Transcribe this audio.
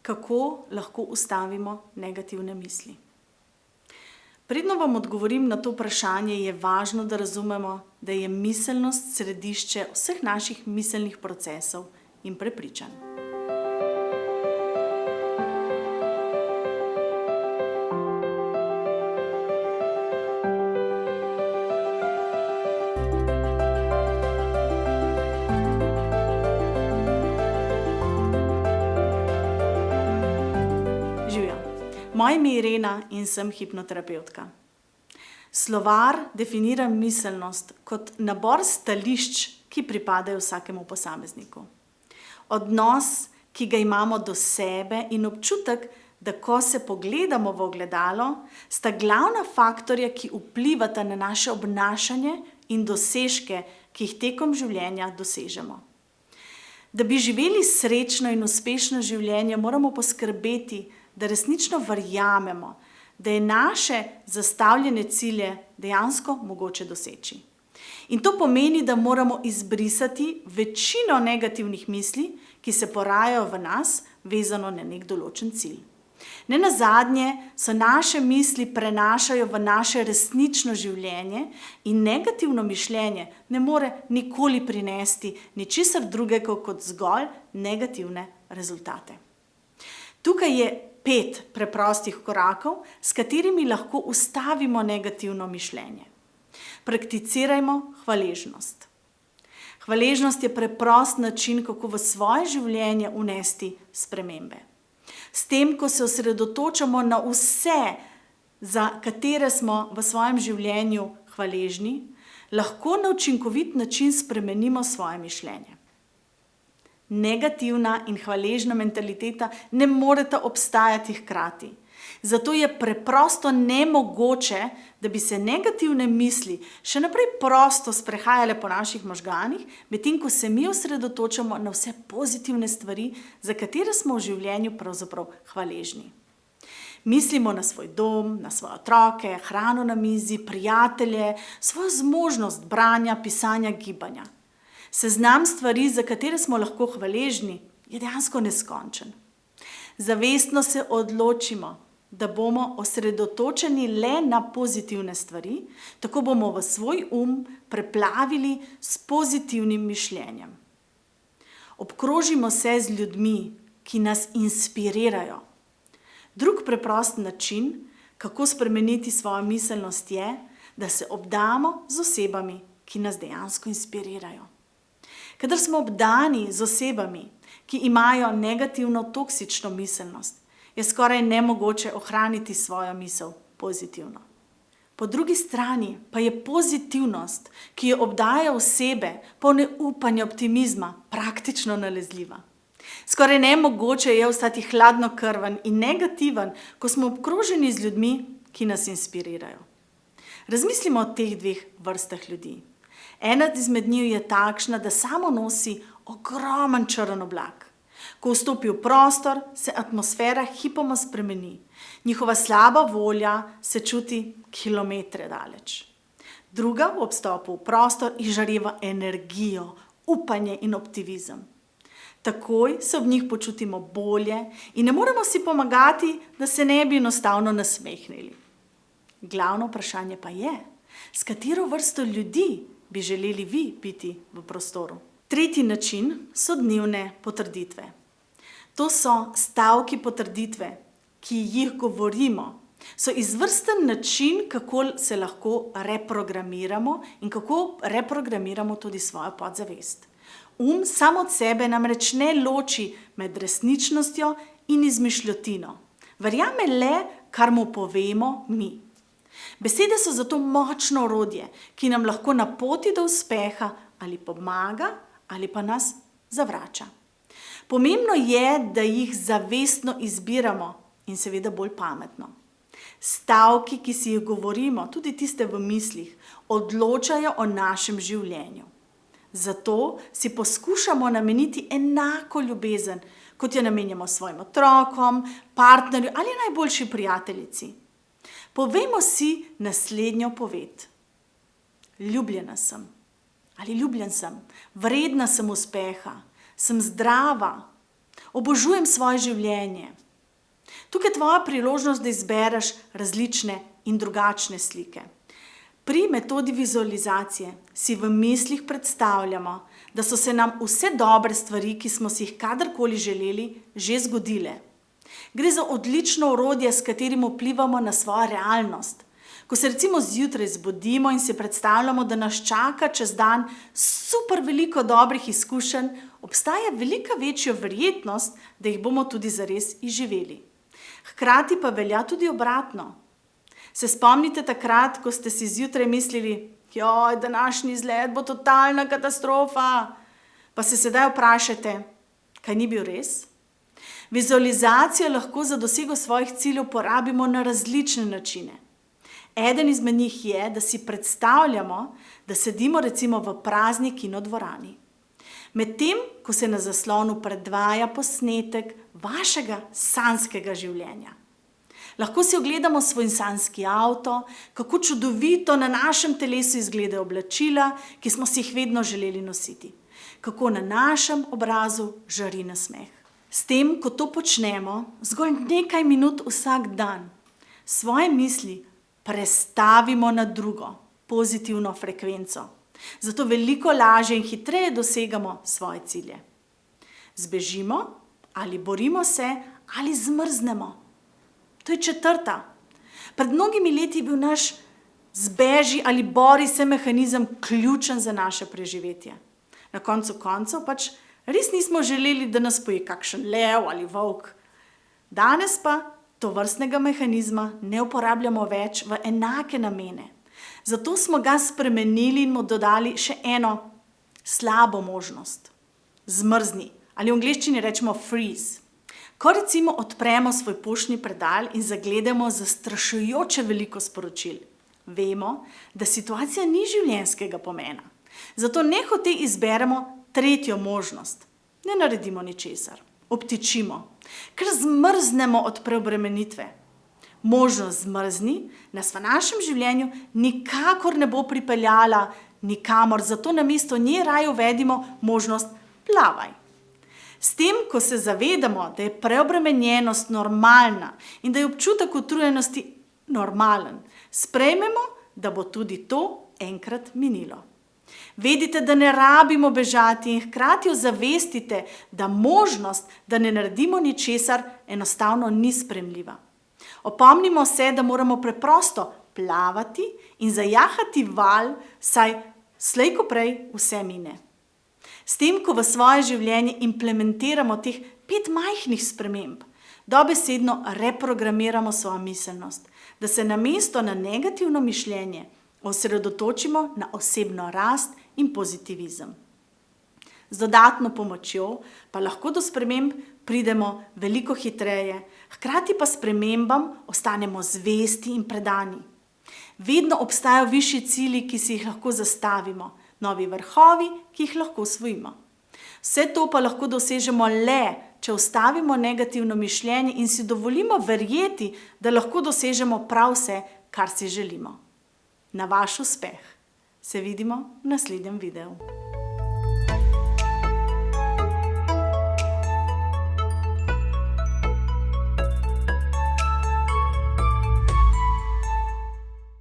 kako lahko ustavimo negativne misli. Predno vam odgovorim na to vprašanje, je važno, da razumemo, da je miselnost središče vseh naših miselnih procesov in prepričanj. Moje ime je Irena in sem hipnoterapevtka. Slovar definira miselnost kot nabor stališč, ki pripadajo vsakemu posamezniku. Odnos, ki ga imamo do sebe, in občutek, da ko se pogledamo v ogledalo, sta glavna faktorja, ki vplivata na naše obnašanje in dosežke, ki jih tekom življenja dosežemo. Da bi živeli srečno in uspešno življenje, moramo poskrbeti, da resnično verjamemo, da je naše zastavljene cilje dejansko mogoče doseči. In to pomeni, da moramo izbrisati večino negativnih misli, ki se porajajo v nas, vezano na nek določen cilj. Nenazadnje se naše misli prenašajo v naše resnično življenje in negativno mišljenje ne more nikoli prinesti ničesar drugega kot zgolj negativne rezultate. Tukaj je 5 preprostih korakov, s katerimi lahko ustavimo negativno mišljenje. Prakticirajmo hvaležnost. Hvaležnost je preprost način, kako v svoje življenje unesti spremembe. S tem, ko se osredotočamo na vse, za katere smo v svojem življenju hvaležni, lahko na učinkovit način spremenimo svoje mišljenje. Negativna in hvaležna mentaliteta ne moreta obstajati hkrati. Zato je preprosto nemogoče, da bi se negativne misli še naprej prosto sprehajale po naših možganih, medtem ko se mi osredotočamo na vse pozitivne stvari, za katere smo v življenju pravzaprav hvaležni. Mislimo na svoj dom, na svoje otroke, hrano na mizi, prijatelje, svojo zmožnost branja, pisanja, gibanja. Seznam stvari, za katere smo lahko hvaležni, je dejansko neskončen. Zavestno se odločimo, da bomo osredotočeni le na pozitivne stvari, tako bomo v svoj preplavili s pozitivnim mišljenjem. Obkrožimo se z ljudmi, ki nas inspirirajo. Drug preprost način, kako spremeniti svojo miselnost, je, da se obdamo z osebami, ki nas dejansko inspirirajo. Kadar smo obdani z osebami, ki imajo negativno toksično miselnost, je skoraj nemogoče ohraniti svojo misel pozitivno. Po drugi strani pa je pozitivnost, ki jo obdaja osebe, polne upanja, optimizma, praktično nalezljiva. Skoraj nemogoče je ostati hladnokrven in negativen, ko smo obkroženi z ljudmi, ki nas inspirirajo. Razmislimo o teh 2 vrstah ljudi. Ena izmed njih je takšna, da samo nosi ogromen črn oblak. Ko vstopi v prostor, se atmosfera hipoma spremeni. Njihova slaba volja se čuti kilometre daleč. Druga v vstopu v prostor izžareva energijo, upanje in optimizem. Takoj se ob njih počutimo bolje in ne moremo si pomagati, da se ne bi enostavno nasmehnili. Glavno vprašanje pa je, s katero vrsto ljudi bi želeli vi biti v prostoru. Tretji način so dnevne potrditve. To so stavki potrditve, ki jih govorimo. So izvrsten način, kako se lahko reprogramiramo in kako reprogramiramo tudi svojo podzavest. Sam od sebe namreč ne loči med resničnostjo in izmišljotino. Verjame le, kar mu povemo mi. Besede so zato močno orodje, ki nam lahko na poti do uspeha ali pomaga ali pa nas zavrača. Pomembno je, da jih zavestno izbiramo in seveda bolj pametno. Stavki, ki si jih govorimo, tudi tiste v mislih, odločajo o našem življenju. Zato si poskušamo nameniti enako ljubezen, kot jo namenjamo svojim otrokom, partnerju ali najboljši prijateljici. Povejmo si naslednjo poved. Ljubljena sem ali ljubljen sem, vredna sem uspeha, sem zdrava, Obožujem svoje življenje. Tukaj je tvoja priložnost, da izbereš različne in drugačne slike. Pri metodi vizualizacije si v mislih predstavljamo, da so se nam vse dobre stvari, ki smo si jih kadarkoli želeli, že zgodile. Gre za odlično orodje, s katerim vplivamo na svojo realnost. Ko se recimo zjutraj zbudimo in si predstavljamo, da nas čaka čez dan super veliko dobrih izkušenj, obstaja velika večja verjetnost, da jih bomo tudi zares izživeli. Hkrati pa velja tudi obratno. Se spomnite takrat, ko ste si zjutraj mislili, joj, današnji izlet bo totalna katastrofa, pa se sedaj vprašate, kaj ni bil res? Vizualizacijo lahko za dosego svojih ciljev porabimo na različne načine. Eden izmed njih je, da si predstavljamo, da sedimo recimo v prazni kinodvorani. Medtem, ko se na zaslonu predvaja posnetek vašega sanjskega življenja. Lahko si ogledamo svoj sanjski avto, kako čudovito na našem telesu izgledajo oblačila, ki smo si jih vedno želeli nositi. Kako na našem obrazu žari nasmeh. S tem, ko to počnemo, zgolj nekaj minut vsak dan, svoje misli prestavimo na drugo, pozitivno frekvenco. Zato veliko lažje in hitreje dosegamo svoje cilje. Zbežimo ali borimo se ali zmrznemo. To je četrta. Pred mnogimi leti je bil naš zbeži ali bori se mehanizem ključen za naše preživetje. Na koncu koncev pač res nismo želeli, da nas poje kakšen lev ali volk. Danes pa tovrstnega mehanizma ne uporabljamo več v enake namene. Zato smo ga spremenili in mu dodali še eno slabo možnost. Zmrzni, ali v angleščini rečemo freeze. Ko recimo odpremo svoj poštni predal in zagledamo zastrašujoče veliko sporočil, vemo, da situacija ni življenjskega pomena. Zato nehote izberemo tretjo možnost. Ne naredimo ničesar. Obtičimo, ker zmrznemo od preobremenitve. Možnost zmrzni nas v našem življenju nikakor ne bo pripeljala nikamor, zato namesto nje raje uvedimo možnost plavaj. S tem, ko se zavedamo, da je preobremenjenost normalna in da je občutek utrujenosti normalen, sprejmemo, da bo tudi to enkrat minilo. Vedite, da ne rabimo bežati in hkrati ozavestite, da možnost, da ne naredimo ničesar, enostavno ni sprejemljiva. Opomnimo se, da moramo preprosto plavati in zajahati val, saj slej ko prej vse mine. S tem, ko v svoje življenje implementiramo teh 5 majhnih sprememb, dobesedno reprogramiramo svojo miselnost, da se namesto na negativno mišljenje osredotočimo na osebno rast in pozitivizem. Z dodatno pomočjo pa lahko do sprememb pridemo veliko hitreje, hkrati pa spremembam ostanemo zvesti in predani. Vedno obstajajo višji cilji, ki si jih lahko zastavimo, novi vrhovi, ki jih lahko osvojimo. Vse to pa lahko dosežemo le, če ustavimo negativno mišljenje in si dovolimo verjeti, da lahko dosežemo prav vse, kar si želimo. Na vaš uspeh. Se vidimo v naslednjem videu.